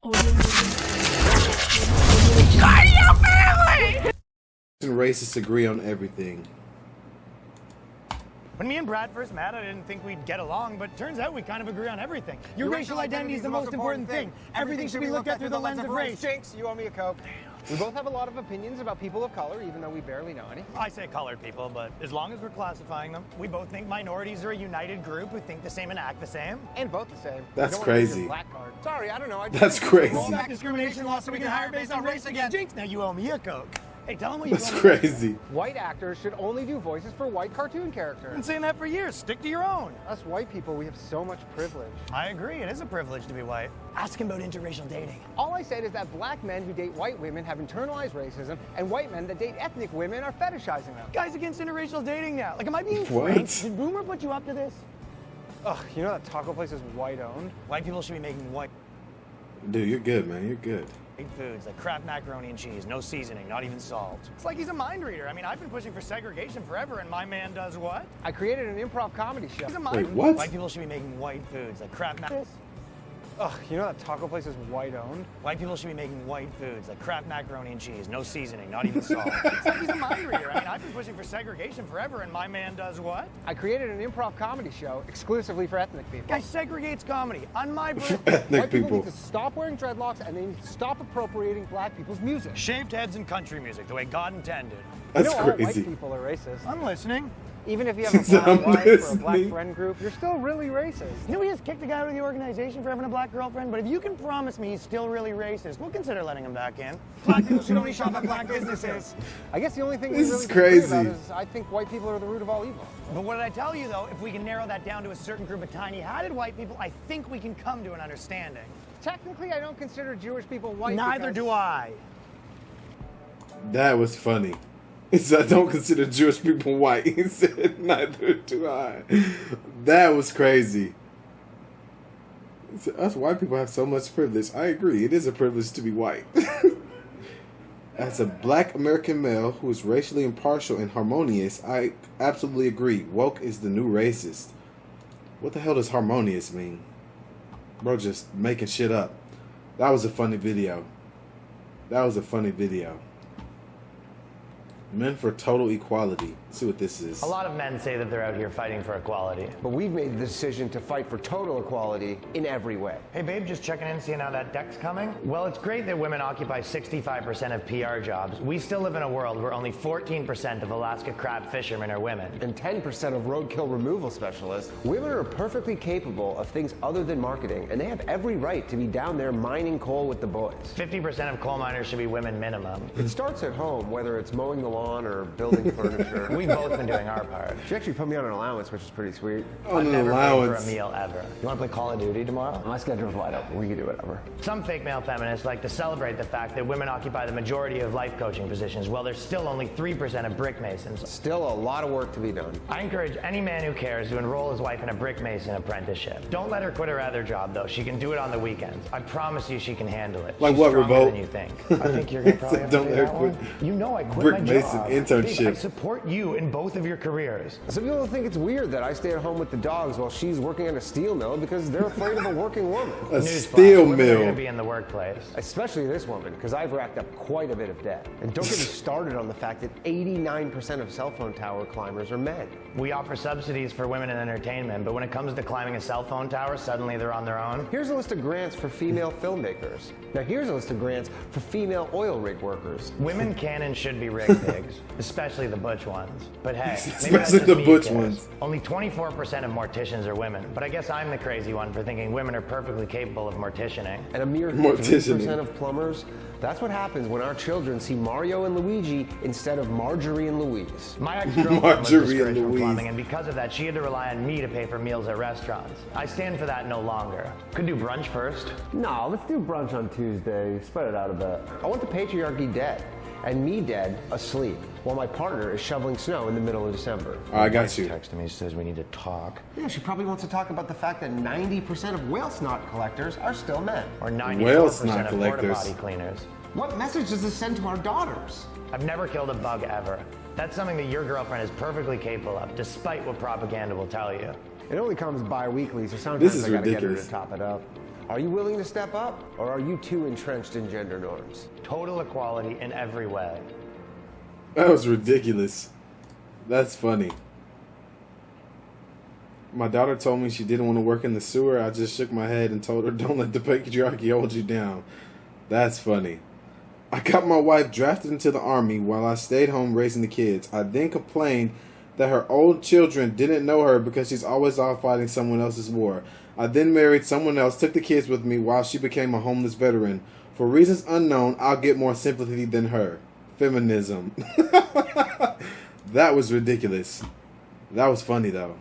And racists agree on everything. When me and Brad first met, I didn't think we'd get along, but turns out we kind of agree on everything. Your racial identity is the most important thing. Everything should be looked at through the lens of race. Jinx, you owe me a Coke. We both have a lot of opinions about people of color, even though we barely know any. I say colored people, but as long as we're classifying them, we both think minorities are a united group who think the same and act the same. And vote the same. That's You don't wanna lose your crazy. Black card. Sorry, I don't know. That's crazy. Roll back discrimination law so we can hire based on race again. Jinx, now you owe me a Coke. Hey, tell him what you That's owe me. crazy. White actors should only do voices for white cartoon I've characters. been saying that for years. Stick to your own. Us white people, we have so much privilege. I agree. It is a privilege to be white. Ask him about interracial dating. All I said is that black men who date white women have internalized racism, and white men that date ethnic women are fetishizing them. Guys against interracial dating now. Like, am I being What? franked? Did Boomer put you up to this? Ugh, you know that taco place is white owned? White people should be making white Dude, you're good, man. You're good. foods like Kraft macaroni and cheese, no seasoning, not even salt. It's like he's a mind reader. I mean, I've been pushing for segregation forever, and my man does what? I created an improv comedy show. He's a mind Wait, reader. what? White people should be making white foods like Kraft macaroni. Ugh, you know that taco place is white owned? White people should be making white foods like Kraft macaroni and cheese, no seasoning, not even salt. It's like he's a mind reader. I mean, I've been pushing for segregation forever, and my man does what? I created an improv comedy show exclusively for ethnic people. Guy segregates comedy on my birthday. Ethnic White people people. need to stop wearing dreadlocks and they need to stop appropriating black people's music. Shaved heads and country music, the way God intended. That's you know, all white crazy. people are racist. I'm listening. Even if you have a So black I'm wife or a black listening. friend group, you're still really racist. You know, we just kicked a guy out of the organization for having a black girlfriend, but if you can promise me he's still really racist, we'll consider letting him back in. Black people should only shop at black businesses. I guess the only thing This we is really disagree crazy. about is I think white people are the root of all evil. But what did I tell you, though? If we can narrow that down to a certain group of tiny-hatted white people, I think we can come to an understanding. Technically, I don't consider Jewish people white. Neither because do I. That was funny. He said, I don't consider Jewish people white. He said, neither do I. That was crazy. He said, us white people have so much privilege. I agree. It is a privilege to be white. As a black American male who is racially impartial and harmonious, I absolutely agree. Woke is the new racist. What the hell does harmonious mean? Bro, just making shit up. That was a funny video. That was a funny video. Men for total equality. Let's see what this is. A lot of men say that they're out here fighting for equality. But we've made the decision to fight for total equality in every way. Hey, babe, just checking in, seeing how that deck's coming? Well, it's great that women occupy 65% of PR jobs. We still live in a world where only 14% of Alaska crab fishermen are women. And 10% of roadkill removal specialists. Women are perfectly capable of things other than marketing, and they have every right to be down there mining coal with the boys. 50% of coal miners should be women minimum. It starts at home, whether it's mowing the lawn or building furniture. We've both been doing our part. She actually put me on an allowance, which is pretty sweet. On I've an never paid for allowance. a meal ever. You want to play Call of Duty tomorrow? My schedule's wide open. We can do whatever. Some fake male feminists like to celebrate the fact that women occupy the majority of life coaching positions, while there's still only 3% of brick masons. Still a lot of work to be done. I encourage any man who cares to enroll his wife in a brick mason apprenticeship. Don't let her quit her other job, though. She can do it on the weekends. I promise you she can handle it. Like She's what, stronger Revolt? than you think. I think you're going to probably have to Don't do let her that quit one. You know I quit brick my mason job. internship. Babe, I support you in both of your careers. Some people think it's weird that I stay at home with the dogs while she's working at a steel mill because they're afraid of a working woman. A Newsflash, steel women are going to mill. be in the workplace. Especially this woman, because I've racked up quite a bit of debt. And don't get me started on the fact that 89% of cell phone tower climbers are men. We offer subsidies for women in entertainment, but when it comes to climbing a cell phone tower, suddenly they're on their own. Here's a list of grants for female filmmakers. Now here's a list of grants for female oil rig workers. Women can and should be rig pigs, especially the butch ones. But hey, maybe that's Especially just the me who butch cares. ones. Only 24% of morticians are women, but I guess I'm the crazy one for thinking women are perfectly capable of morticianing. And a mere Morticianing. 3% of plumbers. That's what happens when our children see Mario and Luigi instead of Marjorie and Louise. My ex-girlfriend was Marjorie and discouraged from Louise. plumbing, and because of that, she had to rely on me to pay for meals at restaurants. I stand for that no longer. Could do brunch first. No, let's do brunch on Tuesday. Spread it out a bit. I want the patriarchy dead, and me dead asleep, while my partner is shoveling snow in the middle of December. I got you. Texted me, says we need to talk. Yeah, she probably wants to talk about the fact that 90% of whale snot collectors are still men. Or Whale 94% snot of collectors. porta-potty cleaners. What message does this send to our daughters? I've never killed a bug ever. That's something that your girlfriend is perfectly capable of, despite what propaganda will tell you. It only comes bi-weekly, so sometimes This is I gotta get her ridiculous. to top it up. Are you willing to step up, or are you too entrenched in gender norms? Total equality in every way. That was ridiculous. That's funny. My daughter told me she didn't want to work in the sewer. I just shook my head and told her, don't let the patriarchy hold you down. That's funny. I got my wife drafted into the army while I stayed home raising the kids. I then complained that her old children didn't know her because she's always off fighting someone else's war. I then married someone else, took the kids with me while she became a homeless veteran. For reasons unknown, I'll get more sympathy than her. Feminism. That was ridiculous. That was funny, though.